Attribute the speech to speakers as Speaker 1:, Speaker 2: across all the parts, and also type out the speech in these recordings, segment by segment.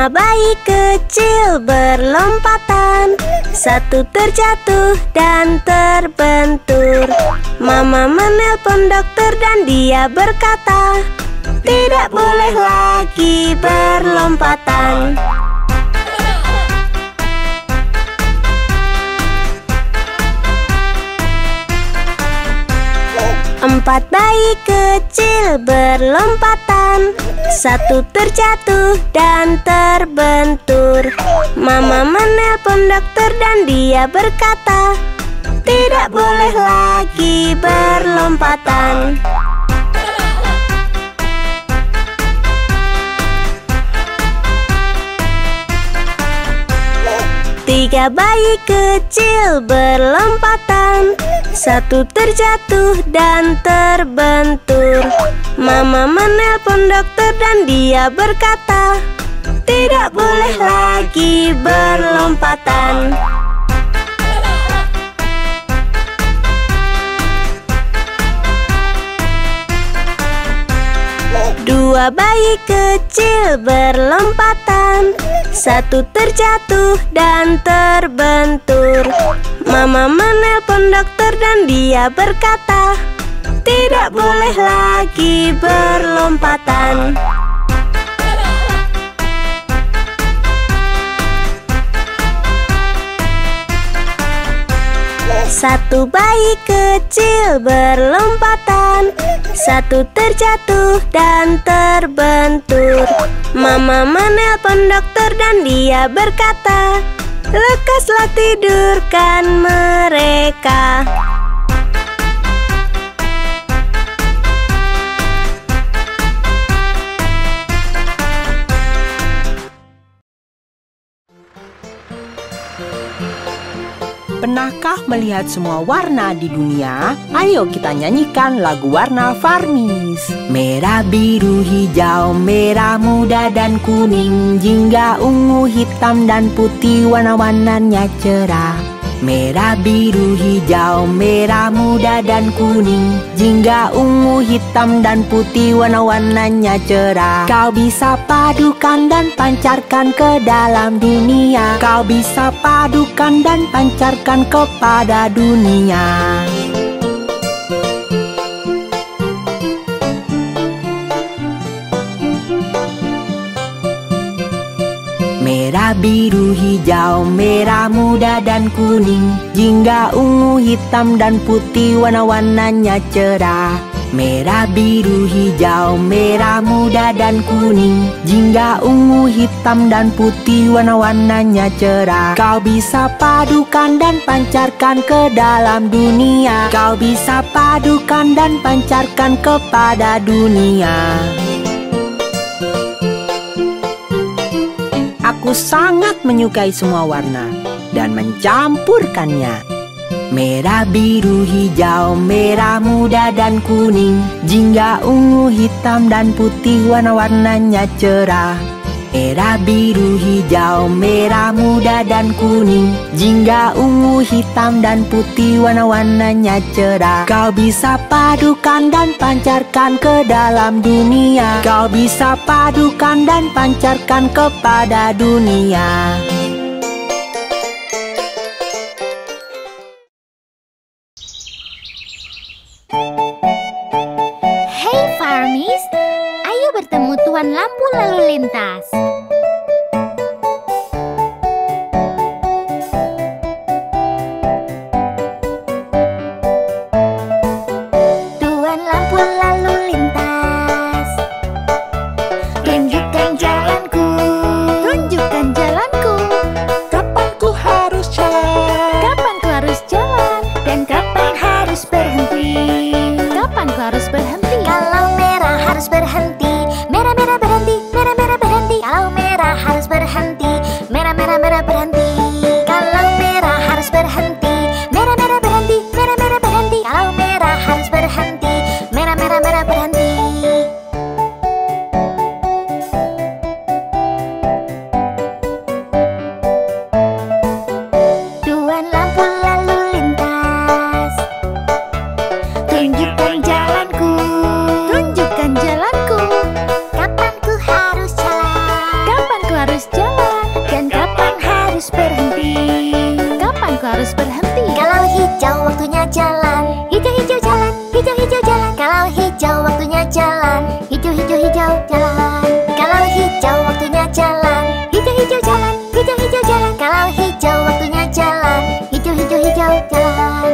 Speaker 1: bayi kecil berlompatan, satu terjatuh dan terbentur. Mama menelpon dokter dan dia berkata, tidak boleh lagi berlompatan. Empat bayi kecil berlompatan, satu terjatuh dan terbentur. Mama menelpon dokter dan dia berkata, tidak boleh lagi berlompatan. Tiga bayi kecil berlompatan, satu terjatuh dan terbentur. Mama menelpon dokter dan dia berkata, tidak boleh lagi berlompatan. Dua bayi kecil berlompatan, satu terjatuh dan terbentur. Mama menelpon dokter dan dia berkata, tidak boleh lagi berlompatan. Satu bayi kecil berlompatan, satu terjatuh dan terbentur. Mama menelpon dokter dan dia berkata, lekaslah tidurkan mereka.
Speaker 2: Pernahkah melihat semua warna di dunia? Ayo kita nyanyikan lagu warna Farmis. Merah, biru, hijau, merah muda dan kuning, jingga, ungu, hitam dan putih, warna-warnanya cerah. Merah, biru, hijau, merah muda dan kuning, jingga, ungu, hitam dan putih, warna-warnanya cerah. Kau bisa padukan dan pancarkan ke dalam dunia. Kau bisa padukan dan pancarkan kepada dunia. Merah, biru, hijau, merah muda dan kuning, jingga, ungu, hitam dan putih, warna-warnanya cerah. Merah, biru, hijau, merah muda dan kuning, jingga, ungu, hitam dan putih, warna-warnanya cerah. Kau bisa padukan dan pancarkan ke dalam dunia. Kau bisa padukan dan pancarkan kepada dunia. Aku sangat menyukai semua warna dan mencampurkannya. Merah, biru, hijau, merah muda dan kuning, jingga, ungu, hitam dan putih, warna-warnanya cerah. Merah, biru, hijau, merah muda dan kuning, jingga, ungu, hitam dan putih, warna-warnanya cerah. Kau bisa padukan dan pancarkan ke dalam dunia. Kau bisa padukan dan pancarkan kepada dunia.
Speaker 3: Hey Farmis, ayo bertemu Tuan Lampu Lalu Lintas. Tuan Lampu Lalu Lintas, tunjukkan jalanku. Tunjukkan jalanku.
Speaker 4: Kapan ku harus jalan?
Speaker 3: Kapan ku harus jalan? Dan kapan harus berhenti? Kapan ku harus berhenti? Kalau merah harus berhenti. Merah merah berhenti. Merah merah berhenti. Kalau hijau waktunya jalan. Hijau-hijau jalan, hijau-hijau jalan. Kalau hijau waktunya jalan. Hijau-hijau jalan. Kalau hijau waktunya jalan. Hijau-hijau jalan, hijau-hijau jalan. Kalau hijau waktunya jalan. Hijau-hijau jalan.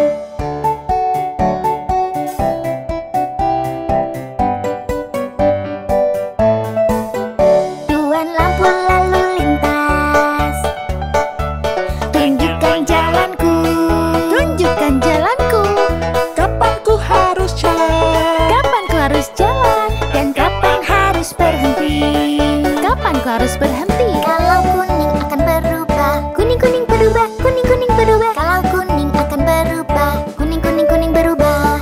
Speaker 3: Tuan lampu lalu lintas, tunjukkan jalanku. Tunjukkan jalanku.
Speaker 4: Kapan ku harus jalan?
Speaker 3: Kapan ku harus jalan dan kapan harus berhenti? Kapan ku harus berhenti? Kalau kuning akan berubah, kuning-kuning berubah, kuning-kuning berubah. Kalau kuning akan berubah, kuning-kuning berubah.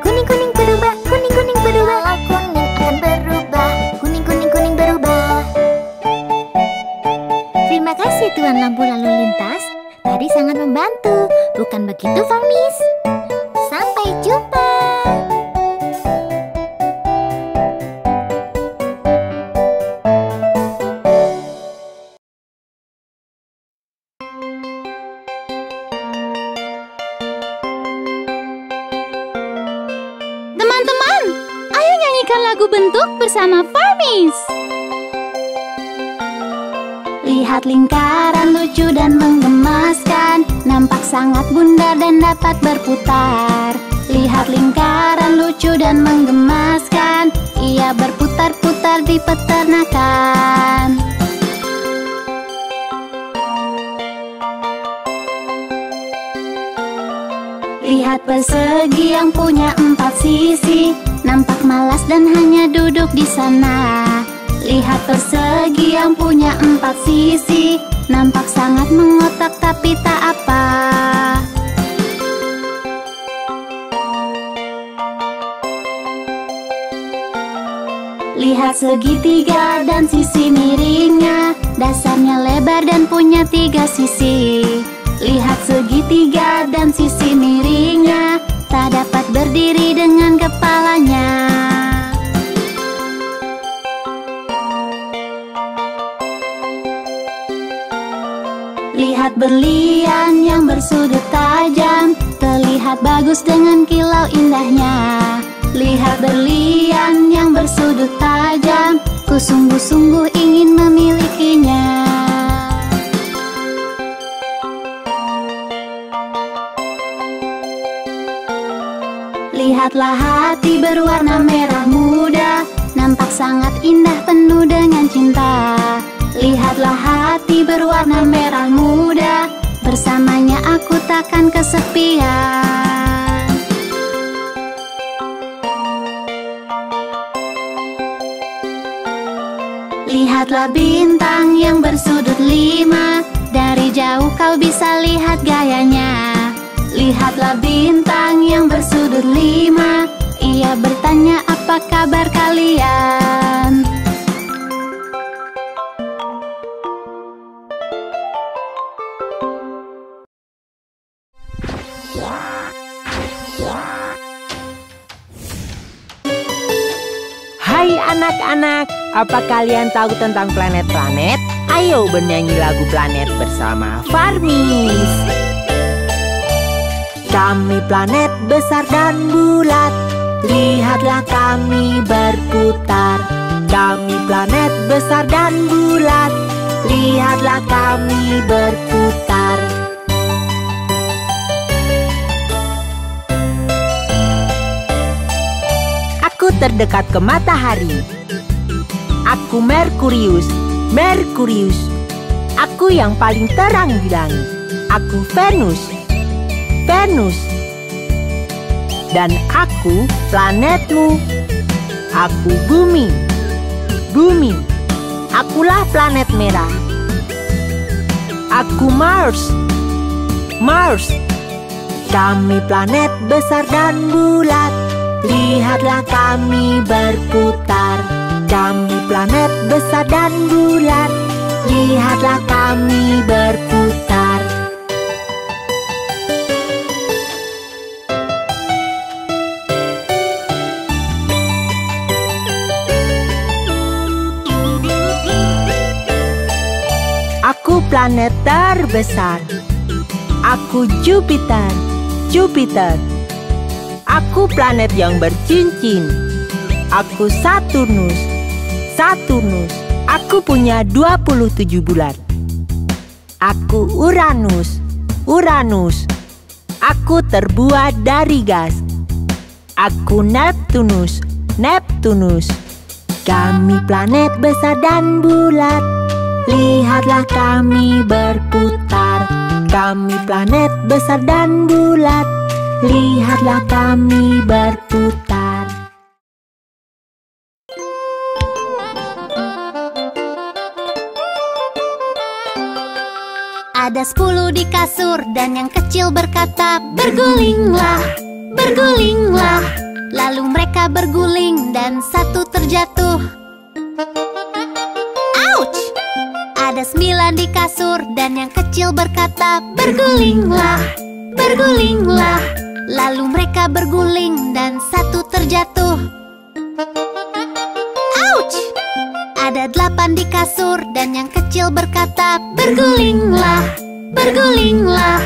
Speaker 3: Kuning-kuning berubah, kuning-kuning berubah. Kalau kuning akan berubah, kuning-kuning berubah. Terima kasih Tuan Lampu Lalu Lintas. Tadi sangat membantu, bukan begitu Farmis? Sampai jumpa.
Speaker 5: Teman-teman, ayo nyanyikan lagu bentuk bersama Farmis. Lihat lingkaran lucu dan menggemaskan, nampak sangat bundar dan dapat berputar. Lihat lingkaran lucu dan menggemaskan, ia berputar-putar di peternakan. Lihat persegi yang punya 4 sisi, nampak malas dan hanya duduk di sana. Lihat persegi yang punya 4 sisi, nampak sangat mengotak tapi tak apa. Lihat segitiga dan sisi miringnya, dasarnya lebar dan punya 3 sisi. Lihat segitiga dan sisi miringnya, tak dapat berdiri dengan kepalanya. Lihat berlian yang bersudut tajam, terlihat bagus dengan kilau indahnya. Lihat berlian yang bersudut tajam, ku sungguh-sungguh ingin memilikinya. Lihatlah hati berwarna merah muda, nampak sangat indah penuh dengan cinta. Lihatlah hati berwarna merah muda, bersamanya aku takkan kesepian. Lihatlah bintang yang bersudut 5, dari jauh kau bisa lihat gayanya. Lihatlah bintang yang bersudut 5, ia bertanya apa kabar kalian.
Speaker 2: Hai anak-anak, apa kalian tahu tentang planet-planet? Ayo bernyanyi lagu planet bersama Farmis. Kami planet besar dan bulat, lihatlah kami berputar. Kami planet besar dan bulat, lihatlah kami berputar. Aku terdekat ke matahari. Aku Merkurius, Merkurius. Aku yang paling terang di langit. Aku Venus, Venus. Dan aku planetmu. Aku Bumi, Bumi. Akulah planet merah. Aku Mars, Mars. Kami planet besar dan bulat, lihatlah kami berputar. Kami planet besar dan bulat, lihatlah kami berputar. Aku planet terbesar. Aku Jupiter, Jupiter. Aku planet yang bercincin. Aku Saturnus, Saturnus. Aku punya 27 bulan. Aku Uranus, Uranus. Aku terbuat dari gas. Aku Neptunus, Neptunus. Kami planet besar dan bulat. Lihatlah kami berputar. Kami planet besar dan bulat. Lihatlah kami berputar.
Speaker 5: Ada 10 di kasur dan yang kecil berkata, bergulinglah, bergulinglah. Lalu mereka berguling dan satu terjatuh. Ouch! Ada 9 di kasur dan yang kecil berkata, bergulinglah, bergulinglah. Lalu mereka berguling dan satu terjatuh. Ouch! Ada 8 di kasur dan yang kecil berkata, bergulinglah, bergulinglah.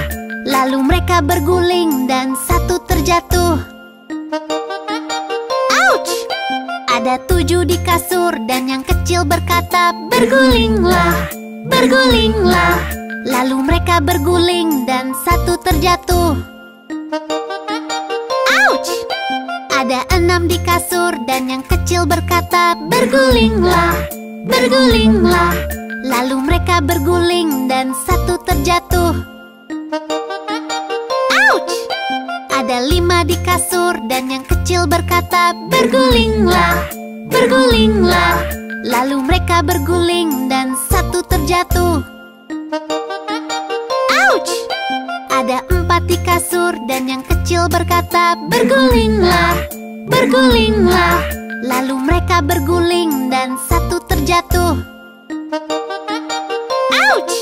Speaker 5: Lalu mereka berguling dan satu terjatuh. Ouch! Ada 7 di kasur dan yang kecil berkata, bergulinglah, bergulinglah. Lalu mereka berguling dan satu terjatuh. Ouch! Ada 6 di kasur dan yang kecil berkata, bergulinglah, bergulinglah. Lalu mereka berguling dan satu terjatuh. Ouch! Ada 5 di kasur dan yang kecil berkata, bergulinglah, bergulinglah. Lalu mereka berguling dan satu terjatuh. Ouch! Ada 4 di kasur dan yang kecil berkata, bergulinglah, bergulinglah. Lalu mereka berguling dan satu terjatuh. Ouch!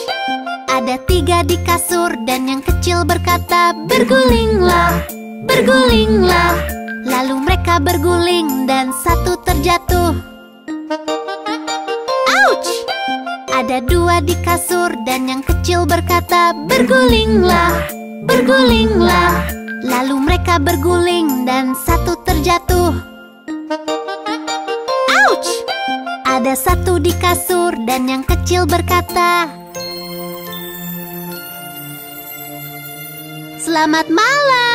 Speaker 5: Ada 3 di kasur dan yang kecil berkata, bergulinglah, bergulinglah. Lalu mereka berguling dan satu terjatuh. Ouch! Ada 2 di kasur dan yang kecil berkata, bergulinglah, bergulinglah. Lalu mereka berguling dan satu terjatuh. Ouch! Ada 1 di kasur dan yang kecil berkata, selamat malam.